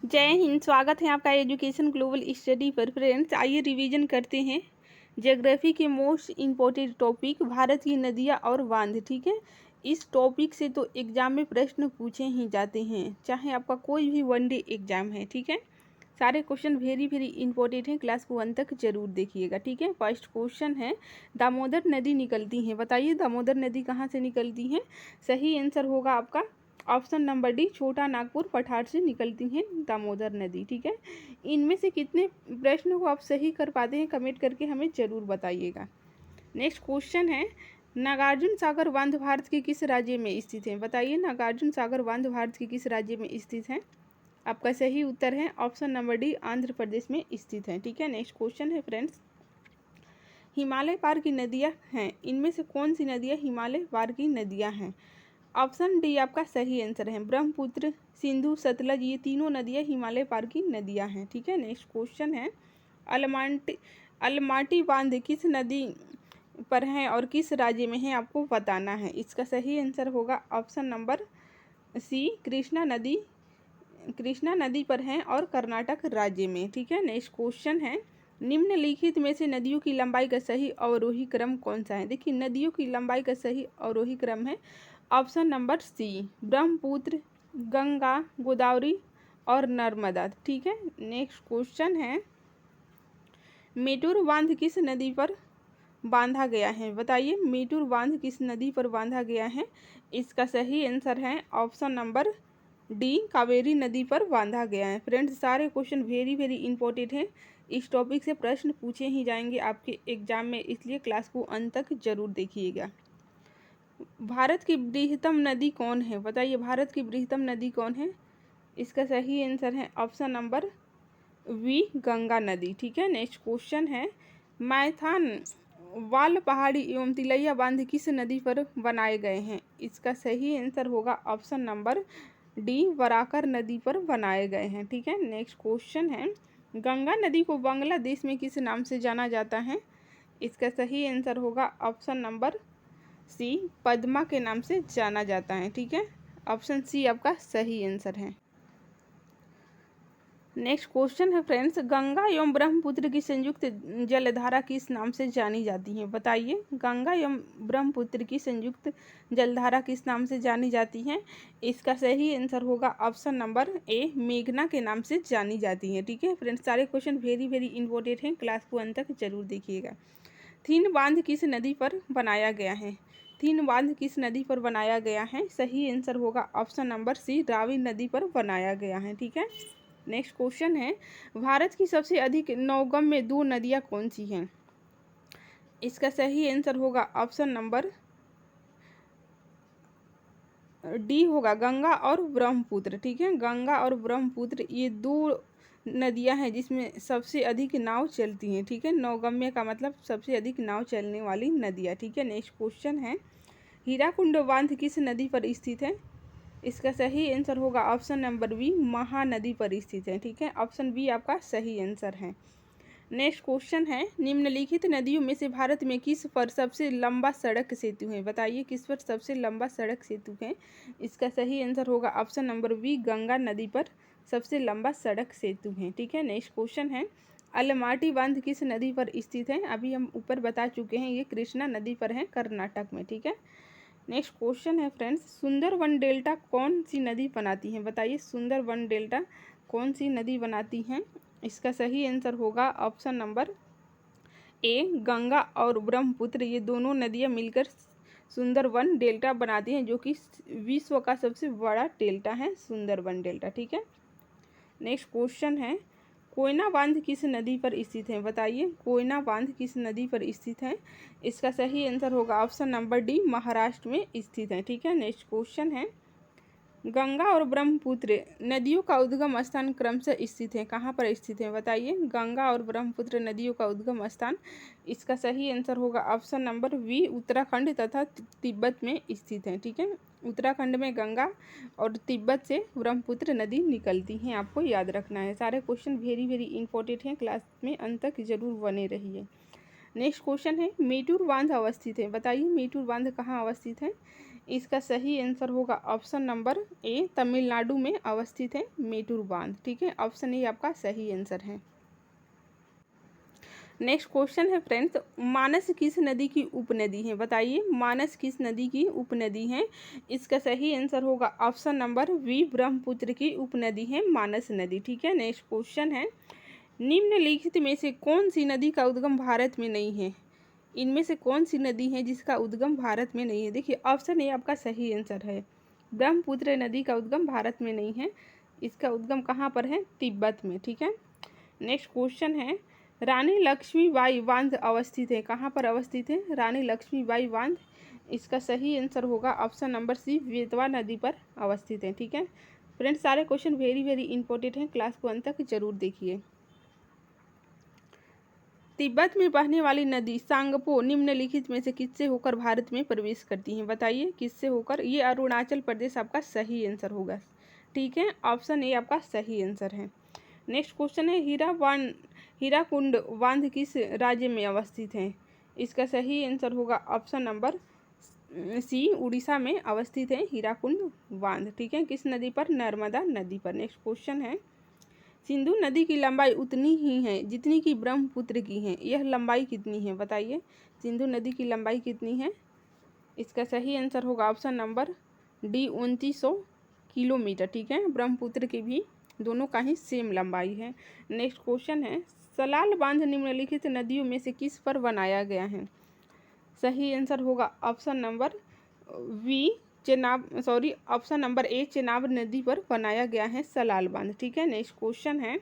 जय हिंद। स्वागत है आपका एजुकेशन ग्लोबल स्टडी पर। फ्रेंड्स, आइए रिवीजन करते हैं ज्योग्राफी के मोस्ट इम्पोर्टेंट टॉपिक भारत की नदियाँ और बांध। ठीक है, इस टॉपिक से तो एग्जाम में प्रश्न पूछे ही जाते हैं, चाहे आपका कोई भी वनडे एग्जाम है। ठीक है, सारे क्वेश्चन वेरी वेरी इंपॉर्टेंट हैं, क्लास को अंत तक जरूर देखिएगा। ठीक है, फर्स्ट क्वेश्चन है, दामोदर नदी निकलती है, बताइए दामोदर नदी कहाँ से निकलती है। सही आंसर होगा आपका ऑप्शन नंबर डी, छोटा नागपुर पठार से निकलती हैं दामोदर नदी। ठीक है, इनमें से कितने प्रश्नों को आप सही कर पाते हैं कमेंट करके हमें ज़रूर बताइएगा। नेक्स्ट क्वेश्चन है, नागार्जुन सागर बांध भारत के किस राज्य में स्थित है, बताइए नागार्जुन सागर बांध भारत के किस राज्य में स्थित है। आपका सही उत्तर है option number D, Andhra Pradesh में स्थित है। ठीक है, नेक्स्ट क्वेश्चन है फ्रेंड्स, हिमालय पार की नदियाँ हैं, इनमें से कौन सी नदियाँ हिमालय पार की नदियाँ हैं। ऑप्शन डी आपका सही आंसर है, ब्रह्मपुत्र, सिंधु, सतलज, ये तीनों नदियाँ हिमालय पार की नदियाँ हैं। ठीक है, नेक्स्ट क्वेश्चन है, अलमाटी बांध किस नदी पर है और किस राज्य में है, आपको बताना है। इसका सही आंसर होगा ऑप्शन नंबर सी, कृष्णा नदी पर है और कर्नाटक राज्य में। ठीक है, नेक्स्ट क्वेश्चन है, निम्नलिखित में से नदियों की लंबाई का सही अवरोही क्रम कौन सा है। देखिए, नदियों की लंबाई का सही अवरोही क्रम है option number C, Brahmaputra, Ganga, Godavari और नर्मदा। ठीक है, नेक्स्ट क्वेश्चन है, मेटूर बांध किस नदी पर बांधा गया है, बताइए मेटूर बांध किस नदी पर बांधा गया है। इसका सही आंसर है ऑप्शन नंबर डी, कावेरी नदी पर बांधा गया है। फ्रेंड्स, सारे क्वेश्चन वेरी वेरी इंपॉर्टेंट हैं, इस टॉपिक से प्रश्न पूछे ही जाएंगे आपके एग्जाम में, इसलिए क्लास को अंत तक जरूर देखिएगा। भारत की बृहत्तम नदी कौन है, बताइए भारत की बृहत्तम नदी कौन है। इसका सही आंसर है ऑप्शन नंबर वी, गंगा नदी। ठीक है, नेक्स्ट क्वेश्चन है, मैथान वाल पहाड़ी एवं तिलैया बांध किस नदी पर बनाए गए हैं। इसका सही आंसर होगा ऑप्शन नंबर डी, वराकर नदी पर बनाए गए हैं। ठीक है, नेक्स्ट क्वेश्चन है, गंगा नदी को बांग्लादेश में किस नाम से जाना जाता है। इसका सही आंसर होगा ऑप्शन नंबर सी, पद्मा के नाम से जाना जाता है। ठीक है, ऑप्शन सी आपका सही आंसर है। नेक्स्ट क्वेश्चन है फ्रेंड्स, गंगा एवं ब्रह्मपुत्र की संयुक्त जलधारा किस नाम से जानी जाती है, बताइए गंगा एवं ब्रह्मपुत्र की संयुक्त जलधारा किस नाम से जानी जाती है। इसका सही आंसर होगा ऑप्शन नंबर ए, मेघना के नाम से जानी जाती है। ठीक है फ्रेंड्स, सारे क्वेश्चन वेरी वेरी इंपॉर्टेंट हैं, क्लास को अंत तक जरूर देखिएगा। थीन बांध किस नदी पर बनाया गया है, थीन बांध किस नदी पर बनाया गया है। सही आंसर होगा ऑप्शन नंबर सी, रावी नदी पर बनाया गया है। ठीक है, नेक्स्ट क्वेश्चन है, भारत की सबसे अधिक नौगम्य दो नदियाँ कौन सी हैं। इसका सही आंसर होगा ऑप्शन नंबर डी होगा, गंगा और ब्रह्मपुत्र। ठीक है, गंगा और ब्रह्मपुत्र ये दो नदियां हैं जिसमें सबसे अधिक नाव चलती हैं। ठीक है, नौगम्य का मतलब सबसे अधिक नाव चलने वाली नदियाँ। ठीक है, नेक्स्ट क्वेश्चन है, हीराकुंड बांध किस नदी पर स्थित है। इसका सही आंसर होगा ऑप्शन नंबर बी, महानदी पर स्थित है। ठीक है, ऑप्शन बी आपका सही आंसर है। नेक्स्ट क्वेश्चन है, निम्नलिखित नदियों में से भारत में किस पर सबसे लंबा सड़क सेतु है, बताइए किस पर सबसे लंबा सड़क सेतु है। इसका सही आंसर होगा ऑप्शन नंबर बी, गंगा नदी पर सबसे लंबा सड़क सेतु है। ठीक है, नेक्स्ट क्वेश्चन है, अलमाटी बांध किस नदी पर स्थित है। अभी हम ऊपर बता चुके हैं, ये कृष्णा नदी पर है, कर्नाटक में। ठीक है, नेक्स्ट क्वेश्चन है फ्रेंड्स, सुंदरवन डेल्टा कौन सी नदी बनाती है, बताइए सुंदरवन डेल्टा कौन सी नदी बनाती हैं। इसका सही आंसर होगा ऑप्शन नंबर ए, गंगा और ब्रह्मपुत्र, ये दोनों नदियाँ मिलकर सुंदरवन डेल्टा बनाती हैं, जो कि विश्व का सबसे बड़ा डेल्टा है सुंदरवन डेल्टा। ठीक है, नेक्स्ट क्वेश्चन है, कोयना बांध किस नदी पर स्थित है, बताइए कोयना बांध किस नदी पर स्थित है। इसका सही आंसर होगा ऑप्शन नंबर डी, महाराष्ट्र में स्थित है। ठीक है, नेक्स्ट क्वेश्चन है, गंगा और ब्रह्मपुत्र नदियों का उद्गम स्थान क्रमशः स्थित है, कहाँ पर स्थित है, बताइए गंगा और ब्रह्मपुत्र नदियों का उद्गम स्थान। इसका सही आंसर होगा ऑप्शन नंबर बी, उत्तराखंड तथा तिब्बत में स्थित है। ठीक है, उत्तराखंड में गंगा और तिब्बत से ब्रह्मपुत्र नदी निकलती हैं, आपको याद रखना है। सारे क्वेश्चन वेरी वेरी इंपॉर्टेंट हैं, क्लास में अंत तक जरूर बने रहिए। नेक्स्ट क्वेश्चन है, मेटूर बांध अवस्थित है, बताइए मेटूर बांध कहाँ अवस्थित है। इसका सही आंसर होगा ऑप्शन नंबर ए, तमिलनाडु में अवस्थित है मेटूर बांध। ठीक है, ऑप्शन ए आपका सही आंसर है। नेक्स्ट क्वेश्चन है फ्रेंड्स, मानस किस नदी की उपनदी है? बताइए, मानस किस नदी की उपनदी है? इसका सही आंसर होगा ऑप्शन नंबर बी, ब्रह्मपुत्र की उपनदी है मानस नदी। ठीक है, नेक्स्ट क्वेश्चन है, निम्नलिखित में से कौन सी नदी का उद्गम भारत में नहीं है? इनमें से कौन सी नदी है जिसका उद्गम भारत में नहीं है? देखिए, ऑप्शन ए आपका सही आंसर है, ब्रह्मपुत्र नदी का उद्गम भारत में नहीं है। इसका उद्गम कहाँ पर है? तिब्बत में। ठीक है, नेक्स्ट क्वेश्चन है, रानी लक्ष्मीबाई बांध अवस्थित है, कहाँ पर अवस्थित है रानी लक्ष्मीबाई बांध? इसका सही आंसर होगा ऑप्शन नंबर सी, बेतवा नदी पर अवस्थित है। ठीक है फ्रेंड्स, सारे क्वेश्चन वेरी वेरी इंपॉर्टेंट हैं, क्लास को अंत तक जरूर देखिए। तिब्बत में बहने वाली नदी सांगपो निम्नलिखित में से किससे होकर भारत में प्रवेश करती है? बताइए किससे होकर? ये अरुणाचल प्रदेश आपका सही आंसर होगा। ठीक है, ऑप्शन ए आपका सही आंसर है। नेक्स्ट क्वेश्चन है, हीराकुंड बांध किस राज्य में अवस्थित है? इसका सही आंसर होगा ऑप्शन नंबर सी, उड़ीसा में अवस्थित है हीराकुंड बांध। ठीक है, किस नदी पर? नर्मदा नदी पर। नेक्स्ट क्वेश्चन है, सिंधु नदी की लंबाई उतनी ही है जितनी कि ब्रह्मपुत्र की है, यह लंबाई कितनी है? बताइए, सिंधु नदी की लंबाई कितनी है? इसका सही आंसर होगा ऑप्शन नंबर डी, 2900 किलोमीटर। ठीक है, ब्रह्मपुत्र की भी दोनों का ही सेम लंबाई है। नेक्स्ट क्वेश्चन है, सलाल बांध निम्नलिखित नदियों में से किस पर बनाया गया है? सही आंसर होगा option number V, option number A, Chenab नदी पर बनाया गया है सलाल बांध। ठीक है, नेक्स्ट क्वेश्चन है,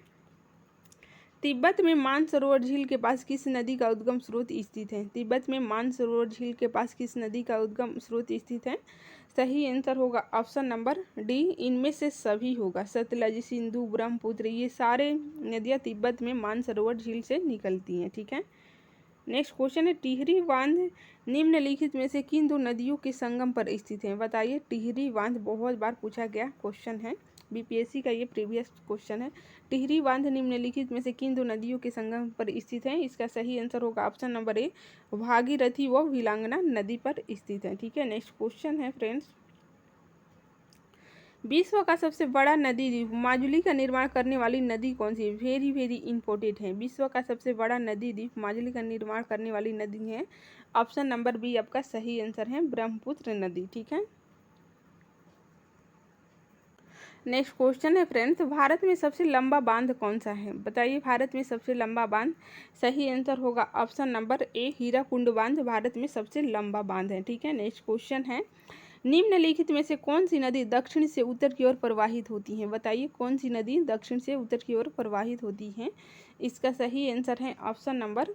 तिब्बत में मानसरोवर झील के पास किस नदी का उद्गम स्रोत स्थित है? तिब्बत में मानसरोवर झील के पास किस नदी का उद्गम स्रोत स्थित है? सही आंसर होगा ऑप्शन नंबर डी, इनमें से सभी होगा, सतलज, सिंधु, ब्रह्मपुत्र, ये सारे नदियाँ तिब्बत में मानसरोवर झील से निकलती हैं। ठीक है, नेक्स्ट क्वेश्चन है, टिहरी बांध निम्नलिखित में से किन दो नदियों के संगम पर स्थित है? बताइए, टिहरी बांध बहुत बार पूछा गया क्वेश्चन है, बीपीएससी का ये प्रीवियस क्वेश्चन है। टिहरी बांध निम्नलिखित में से किन दो नदियों के संगम पर स्थित है? इसका सही आंसर होगा ऑप्शन नंबर ए, भागीरथी व विलांगना नदी पर स्थित है। ठीक है, नेक्स्ट क्वेश्चन है फ्रेंड्स, विश्व का सबसे बड़ा नदी द्वीप माजुली का निर्माण करने वाली नदी कौन सी है? वेरी वेरी इंपॉर्टेंट है, विश्व का सबसे बड़ा नदी द्वीप माजुली का निर्माण करने वाली नदी है, ऑप्शन नंबर बी आपका सही आंसर है, ब्रह्मपुत्र नदी। ठीक है, नेक्स्ट क्वेश्चन है फ्रेंड्स, भारत में सबसे लंबा बांध कौन सा है? बताइए, भारत में सबसे लंबा बांध? सही आंसर होगा ऑप्शन नंबर ए, हीराकुंड बांध भारत में सबसे लंबा बांध है। ठीक है, नेक्स्ट क्वेश्चन है, निम्नलिखित में से कौन सी नदी दक्षिण से उत्तर की ओर प्रवाहित होती है? बताइए, कौन सी नदी दक्षिण से उत्तर की ओर प्रवाहित होती है? इसका सही आंसर है ऑप्शन नंबर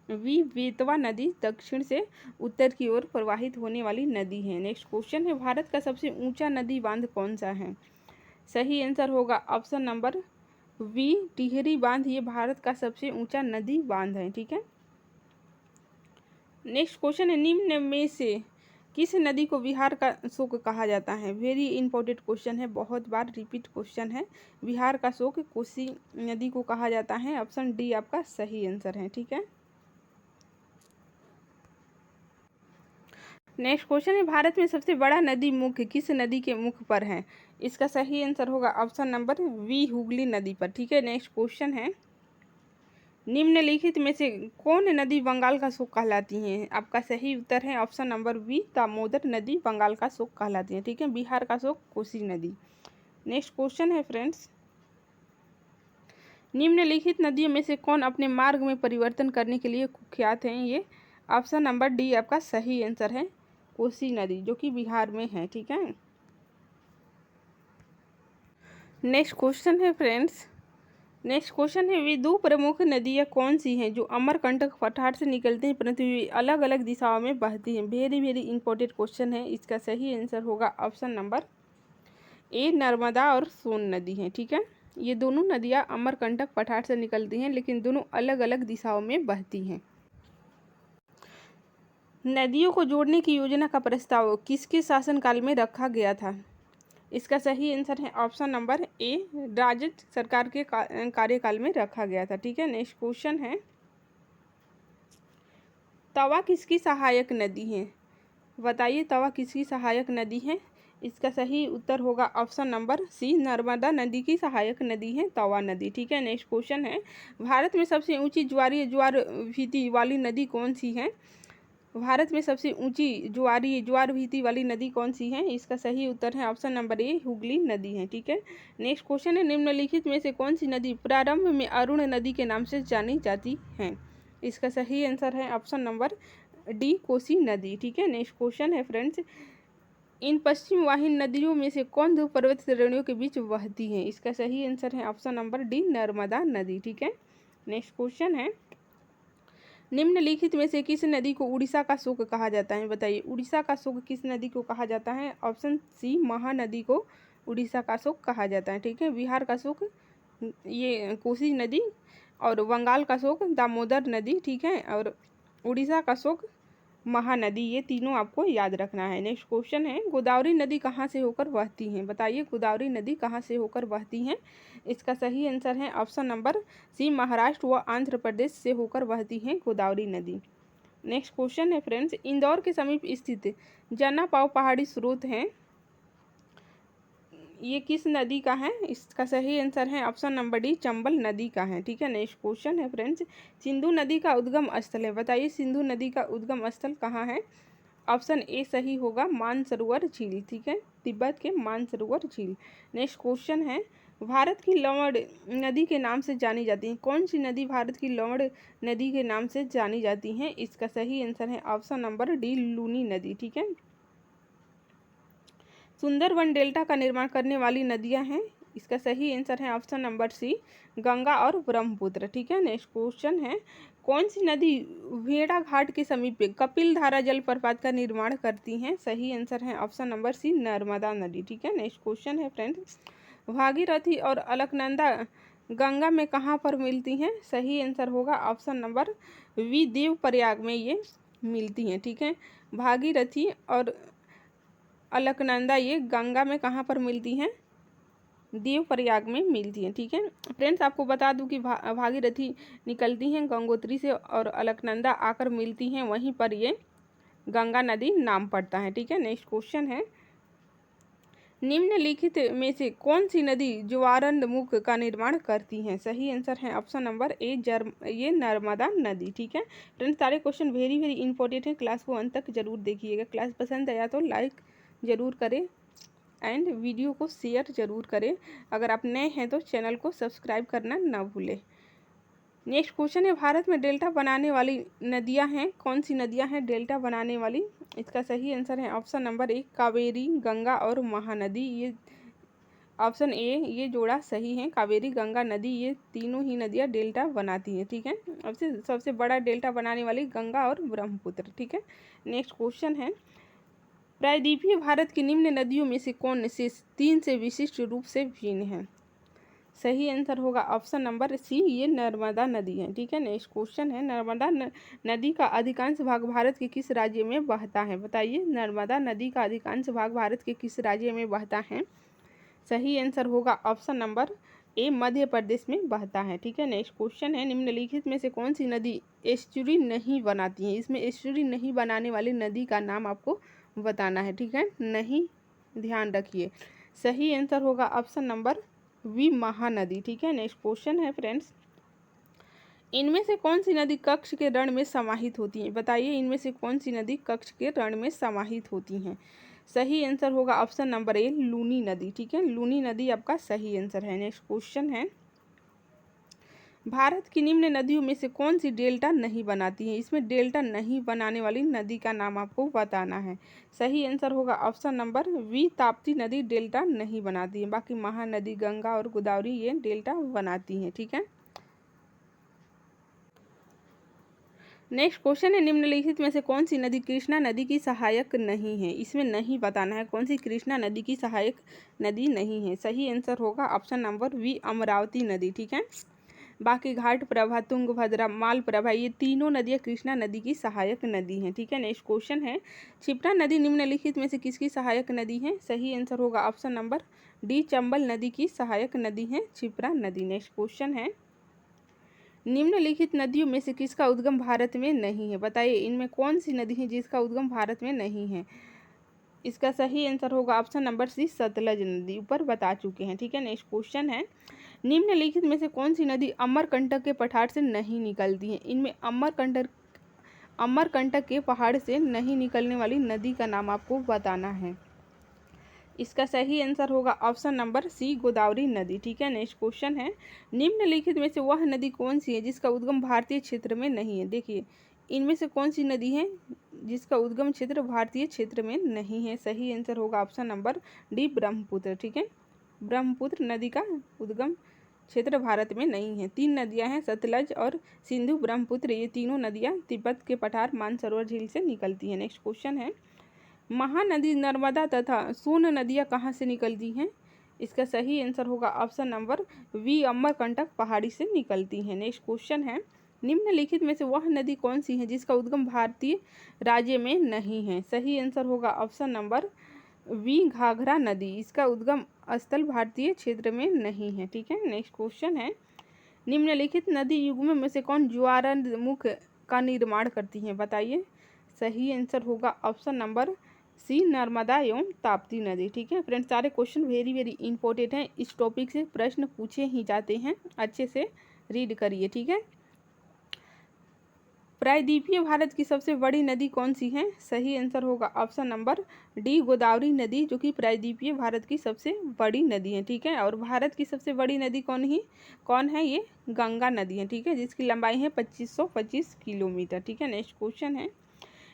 वी, बेतवा नदी दक्षिण से उत्तर की ओर प्रवाहित होने वाली नदी है। नेक्स्ट क्वेश्चन है, भारत का सबसे ऊंचा नदी बांध कौन सा है? सही आंसर होगा ऑप्शन नंबर वी, टिहरी बांध, ये भारत का सबसे ऊंचा नदी बांध है। ठीक है, नेक्स्ट क्वेश्चन है, निम्न में से किस नदी को बिहार का शोक कहा जाता है? वेरी इंपॉर्टेंट क्वेश्चन है, बहुत बार रिपीट क्वेश्चन है। बिहार का शोक कोसी नदी को कहा जाता है, ऑप्शन डी आपका सही आंसर है। ठीक है, नेक्स्ट क्वेश्चन है, भारत में सबसे बड़ा नदी मुख किस नदी के मुख पर है? इसका सही आंसर होगा ऑप्शन नंबर वी, हुगली नदी पर। ठीक है, नेक्स्ट क्वेश्चन है, निम्नलिखित में से कौन नदी बंगाल का शोक कहलाती है? आपका सही उत्तर है ऑप्शन नंबर बी, दामोदर नदी बंगाल का शोक कहलाती है। ठीक है, बिहार का शोक कोसी नदी। नेक्स्ट क्वेश्चन है फ्रेंड्स, निम्नलिखित नदियों में से कौन अपने मार्ग में परिवर्तन करने के लिए कुख्यात हैं? ये ऑप्शन नंबर डी आपका सही आंसर है, कोसी नदी, जो कि बिहार में है। ठीक है, नेक्स्ट क्वेश्चन है फ्रेंड्स, नेक्स्ट क्वेश्चन है, वे दो प्रमुख नदियाँ कौन सी हैं जो अमरकंटक पठार से निकलती हैं परंतु वे अलग अलग दिशाओं में बहती हैं? वेरी वेरी इंपॉर्टेंट क्वेश्चन है, इसका सही आंसर होगा ऑप्शन नंबर ए, नर्मदा और सोन नदी है। ठीक है, ये दोनों नदियाँ अमरकंटक पठार से निकलती हैं लेकिन दोनों अलग अलग दिशाओं में बहती हैं। नदियों को जोड़ने की योजना का प्रस्ताव किसके शासनकाल में रखा गया था? इसका सही आंसर है ऑप्शन नंबर ए, राजद सरकार के कार्यकाल में रखा गया था। ठीक है, नेक्स्ट क्वेश्चन है, तवा किसकी सहायक नदी है? बताइए तवा किसकी सहायक नदी है? इसका सही उत्तर होगा ऑप्शन नंबर सी, नर्मदा नदी की सहायक नदी है तवा नदी। ठीक है, नेक्स्ट क्वेश्चन है, भारत में सबसे ऊंची ज्वार भीति वाली नदी कौन सी है? भारत में सबसे ऊंची ज्वार भीति वाली नदी कौन सी है? इसका सही उत्तर है ऑप्शन नंबर ए, हुगली नदी है। ठीक है, नेक्स्ट क्वेश्चन है, निम्नलिखित में से कौन सी नदी प्रारंभ में अरुण नदी के नाम से जानी जाती है? इसका सही आंसर है ऑप्शन नंबर डी, कोसी नदी। ठीक है, नेक्स्ट क्वेश्चन है फ्रेंड्स, इन पश्चिम वाहिनी नदियों में से कौन दो पर्वत श्रेणियों के बीच बहती है? इसका सही आंसर है ऑप्शन नंबर डी, नर्मदा नदी। ठीक है, नेक्स्ट क्वेश्चन है, निम्नलिखित में से किस नदी को उड़ीसा का शोक कहा जाता है? बताइए उड़ीसा का शोक किस नदी को कहा जाता है? ऑप्शन सी, महानदी को उड़ीसा का शोक कहा जाता है। ठीक है, बिहार का शोक ये कोसी नदी, और बंगाल का शोक दामोदर नदी। ठीक है, और उड़ीसा का शोक महानदी, ये तीनों आपको याद रखना है। नेक्स्ट क्वेश्चन है, गोदावरी नदी कहाँ से होकर बहती है? बताइए गोदावरी नदी कहाँ से होकर बहती है? इसका सही आंसर है ऑप्शन नंबर सी, महाराष्ट्र व आंध्र प्रदेश से होकर बहती है गोदावरी नदी। नेक्स्ट क्वेश्चन है फ्रेंड्स, इंदौर के समीप स्थित जना पाव पहाड़ी स्रोत है, ये किस नदी का है? इसका सही आंसर है ऑप्शन नंबर डी, चंबल नदी का है। ठीक है, नेक्स्ट क्वेश्चन है फ्रेंड्स, सिंधु नदी का उद्गम स्थल है, बताइए सिंधु नदी का उद्गम स्थल कहाँ है? ऑप्शन ए सही होगा, मानसरोवर झील। ठीक है, तिब्बत के मानसरोवर झील। नेक्स्ट क्वेश्चन है, भारत की लवण नदी के नाम से जानी जाती है, कौन सी नदी भारत की लवण नदी के नाम से जानी जाती है? इसका सही आंसर है ऑप्शन नंबर डी, लूनी नदी। ठीक है, सुंदरबन डेल्टा का निर्माण करने वाली नदियां हैं, इसका सही आंसर है ऑप्शन नंबर सी, गंगा और ब्रह्मपुत्र। ठीक है, नेक्स्ट क्वेश्चन है, कौन सी नदी भेड़ा घाट के समीप कपिल धारा जलप्रपात का निर्माण करती हैं? सही आंसर है ऑप्शन नंबर सी, नर्मदा नदी। ठीक है, नेक्स्ट क्वेश्चन है फ्रेंड्स, भागीरथी और अलकनंदा गंगा में कहाँ पर मिलती हैं? सही आंसर होगा ऑप्शन नंबर वी, देवप्रयाग में ये मिलती हैं। ठीक है, भागीरथी और अलकनंदा ये गंगा में कहाँ पर मिलती हैं? देवप्रयाग में मिलती हैं। ठीक है फ्रेंड्स, आपको बता दूं कि भागीरथी निकलती हैं गंगोत्री से और अलकनंदा आकर मिलती हैं, वहीं पर ये गंगा नदी नाम पड़ता है। ठीक है, नेक्स्ट क्वेश्चन है, निम्नलिखित में से कौन सी नदी ज्वारंधमुख का निर्माण करती हैं? सही आंसर है ऑप्शन नंबर ए, ये नर्मदा नदी। ठीक है फ्रेंड्स, सारे क्वेश्चन वेरी वेरी इंपॉर्टेंट है, क्लास को अंत तक जरूर देखिएगा। क्लास पसंद आया तो लाइक ज़रूर करें एंड वीडियो को शेयर ज़रूर करें। अगर आप नए हैं तो चैनल को सब्सक्राइब करना ना भूलें। नेक्स्ट क्वेश्चन है, भारत में डेल्टा बनाने वाली नदियां हैं, कौन सी नदियां हैं डेल्टा बनाने वाली? इसका सही आंसर है ऑप्शन नंबर एक, कावेरी, गंगा और महानदी। ये ऑप्शन ए, ये जोड़ा सही है, कावेरी गंगा नदी ये तीनों ही नदियां डेल्टा बनाती हैं। ठीक है, अब से सबसे बड़ा डेल्टा बनाने वाली गंगा और ब्रह्मपुत्र। ठीक है, नेक्स्ट क्वेश्चन है, प्रायद्वीपीय भारत की निम्न नदियों में से कौन से तीन से विशिष्ट रूप से भिन्न है? सही आंसर होगा ऑप्शन नंबर सी, ये नर्मदा नदी है। ठीक है, नेक्स्ट क्वेश्चन है, नर्मदा नदी का अधिकांश भाग भारत के किस राज्य में बहता है? बताइए नर्मदा नदी का अधिकांश भाग भारत के किस राज्य में बहता है? सही आंसर होगा ऑप्शन नंबर ए, मध्य प्रदेश में बहता है। ठीक है, नेक्स्ट क्वेश्चन है, निम्नलिखित में से कौन सी नदी एस्चुरी नहीं बनाती है? इसमें एस्चुरी नहीं बनाने वाली नदी का नाम आपको बताना है। ठीक है, नहीं, ध्यान रखिए, सही आंसर होगा ऑप्शन नंबर वी, महानदी। ठीक है, नेक्स्ट क्वेश्चन है फ्रेंड्स, इनमें से कौन सी नदी कच्छ के रण में समाहित होती है? बताइए इनमें से कौन सी नदी कच्छ के रण में समाहित होती हैं? सही आंसर होगा ऑप्शन नंबर ए, लूनी नदी। ठीक है, लूनी नदी आपका सही आंसर है। नेक्स्ट क्वेश्चन है, भारत की निम्न नदियों में से कौन सी डेल्टा नहीं बनाती है? इसमें डेल्टा नहीं बनाने वाली नदी का नाम आपको बताना है। सही आंसर होगा ऑप्शन नंबर वी, ताप्ती नदी डेल्टा नहीं बनाती है, बाकी महानदी, गंगा और गोदावरी ये डेल्टा बनाती हैं। ठीक है, नेक्स्ट क्वेश्चन है, निम्नलिखित में से कौन सी नदी कृष्णा नदी की सहायक नहीं है? इसमें नहीं बताना है कौन सी कृष्णा नदी की सहायक नदी नहीं है। सही आंसर होगा ऑप्शन नंबर वी, अमरावती नदी। ठीक है, बाकी घाट प्रभा, तुंगभद्रा, मालप्रभा ये तीनों नदियाँ कृष्णा नदी की सहायक नदी हैं। ठीक है, नेक्स्ट क्वेश्चन है, क्षिप्रा नदी निम्नलिखित में से किसकी सहायक नदी है? सही आंसर होगा ऑप्शन नंबर डी, चंबल नदी की सहायक नदी है क्षिप्रा नदी। नेक्स्ट क्वेश्चन है, निम्नलिखित नदियों में से किसका उद्गम भारत में नहीं है? बताइए इनमें कौन सी नदी है जिसका उद्गम भारत में नहीं है? इसका सही आंसर होगा ऑप्शन नंबर सी, सतलज नदी। ऊपर बता चुके हैं, ठीक है। नेक्स्ट क्वेश्चन है, निम्नलिखित में से कौन सी नदी अमरकंटक के पठार से नहीं निकलती है? इनमें अमरकंटक के पहाड़ से नहीं निकलने वाली नदी का नाम आपको बताना है। इसका सही आंसर होगा ऑप्शन नंबर सी, गोदावरी नदी, ठीक है। नेक्स्ट क्वेश्चन है, निम्नलिखित में से वह नदी कौन सी है जिसका उद्गम भारतीय क्षेत्र में नहीं है? देखिए इनमें से कौन सी नदी है जिसका उद्गम क्षेत्र भारतीय क्षेत्र में नहीं है? सही आंसर होगा ऑप्शन नंबर डी, ब्रह्मपुत्र, ठीक है। ब्रह्मपुत्र नदी का उद्गम क्षेत्र भारत में नहीं है। 3 नदियां हैं, सतलज और सिंधु, ब्रह्मपुत्र, ये तीनों नदियां तिब्बत के पठार मानसरोवर झील से निकलती हैं। नेक्स्ट क्वेश्चन है, महानदी नर्मदा तथा सोन नदियां कहाँ से निकलती हैं? इसका सही आंसर होगा ऑप्शन नंबर वी, अमरकंटक पहाड़ी से निकलती हैं। नेक्स्ट क्वेश्चन है, निम्नलिखित में से वह नदी कौन सी है जिसका उद्गम भारतीय राज्य में नहीं है? सही आंसर होगा ऑप्शन नंबर वी, घाघरा नदी। इसका उद्गम स्थल भारतीय क्षेत्र में नहीं है, ठीक है। नेक्स्ट क्वेश्चन है, निम्नलिखित नदी युग्म में से कौन ज्वारमुख का निर्माण करती है? बताइए। सही आंसर होगा ऑप्शन नंबर सी, नर्मदा एवं ताप्ती नदी, ठीक है। फ्रेंड्स सारे क्वेश्चन वेरी वेरी इंपॉर्टेंट हैं, इस टॉपिक से प्रश्न पूछे ही जाते हैं, अच्छे से रीड करिए, ठीक है। प्रायद्वीपीय भारत की सबसे बड़ी नदी कौन सी है? सही आंसर होगा ऑप्शन नंबर डी, गोदावरी नदी, जो कि प्रायद्वीपीय भारत की सबसे बड़ी नदी है, ठीक है। और भारत की सबसे बड़ी नदी कौन है? ये गंगा नदी है, ठीक है, जिसकी लंबाई है 2525 किलोमीटर, ठीक है। नेक्स्ट क्वेश्चन है,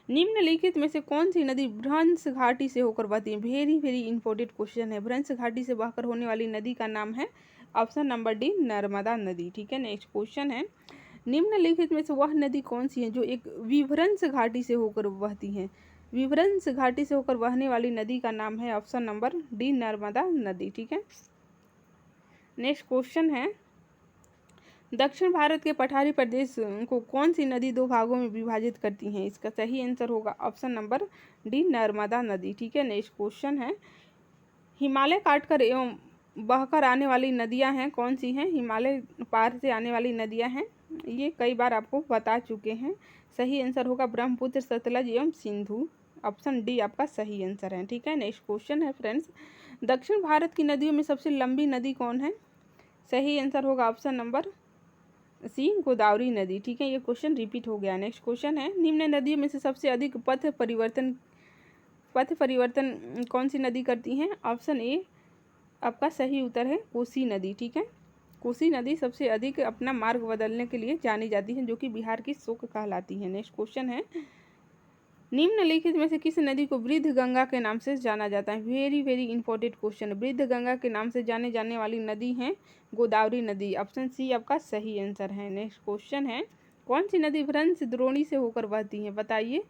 निम्नलिखित में से कौन सी नदी भ्रंश घाटी से होकर बहती है? वेरी वेरी इंपॉर्टेंट क्वेश्चन है। भ्रंश घाटी से बहकर होने वाली नदी का नाम है ऑप्शन नंबर डी, नर्मदा नदी, ठीक है। नेक्स्ट क्वेश्चन है, निम्नलिखित में से वह नदी कौन सी है जो एक विभ्रंश घाटी से होकर बहती है? विभ्रंश घाटी से होकर बहने वाली नदी का नाम है ऑप्शन नंबर डी, नर्मदा नदी, ठीक है। नेक्स्ट क्वेश्चन है, दक्षिण भारत के पठारी प्रदेश को कौन सी नदी 2 भागों में विभाजित करती हैं? इसका सही आंसर होगा ऑप्शन नंबर डी, नर्मदा नदी, ठीक है। नेक्स्ट क्वेश्चन है, हिमालय काटकर एवं बहकर आने वाली नदियां हैं कौन सी हैं? हिमालय पार से आने वाली नदियां हैं, ये कई बार आपको बता चुके हैं। सही आंसर होगा ब्रह्मपुत्र, सतलज एवं सिंधु, ऑप्शन डी आपका सही आंसर है, ठीक है। नेक्स्ट क्वेश्चन है फ्रेंड्स, दक्षिण भारत की नदियों में सबसे लंबी नदी कौन है? सही आंसर होगा ऑप्शन नंबर सी, गोदावरी नदी, ठीक है। ये क्वेश्चन रिपीट हो गया। नेक्स्ट क्वेश्चन है, निम्न नदियों में से सबसे अधिक पथ परिवर्तन कौन सी नदी करती हैं? ऑप्शन ए आपका सही उत्तर है, कोसी नदी, ठीक है। कोसी नदी सबसे अधिक अपना मार्ग बदलने के लिए जानी जाती है, जो कि बिहार की शोक कहलाती है। नेक्स्ट क्वेश्चन है, निम्नलिखित में से किस नदी को वृद्ध गंगा के नाम से जाना जाता है? Very very important question. वृद्ध गंगा के नाम से जाने जाने वाली नदी है गोदावरी नदी, ऑप्शन सी आपका सही आंसर है। नेक्स्ट क्वेश्चन है, कौन सी नदी भ्रंश द्रोणी से होकर बहती है? बताइए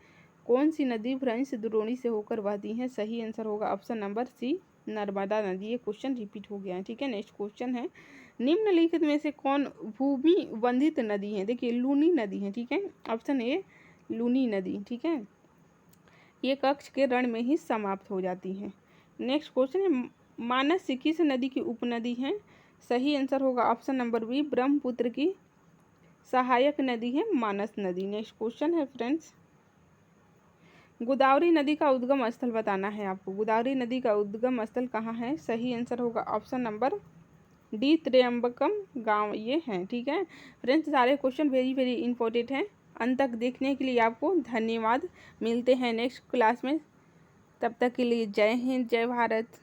कौन सी नदी भ्रंश द्रोणी से होकर बहती है? सही आंसर होगा ऑप्शन नंबर सी, नर्मदा नदी। ये क्वेश्चन रिपीट हो गया है, ठीक है। नेक्स्ट क्वेश्चन है, निम्नलिखित में से कौन भूमि बंधित नदी है? देखिए लूनी नदी है, ठीक है, ऑप्शन ए लूनी नदी, ठीक है। ये कक्ष के रण में ही समाप्त हो जाती है। नेक्स्ट क्वेश्चन है, मानस किस नदी की उपनदी है? सही आंसर होगा ऑप्शन नंबर बी, ब्रह्मपुत्र की सहायक नदी है मानस नदी। नेक्स्ट क्वेश्चन है फ्रेंड्स, गोदावरी नदी का उद्गम स्थल बताना है आपको। गोदावरी नदी का उद्गम स्थल कहाँ है? सही आंसर होगा ऑप्शन नंबर डी, त्र्यंबकम गांव, ये है, ठीक है। फ्रेंड्स सारे क्वेश्चन वेरी वेरी इंपॉर्टेंट हैं, अंत तक देखने के लिए आपको धन्यवाद। मिलते हैं नेक्स्ट क्लास में, तब तक के लिए जय हिंद, जय भारत।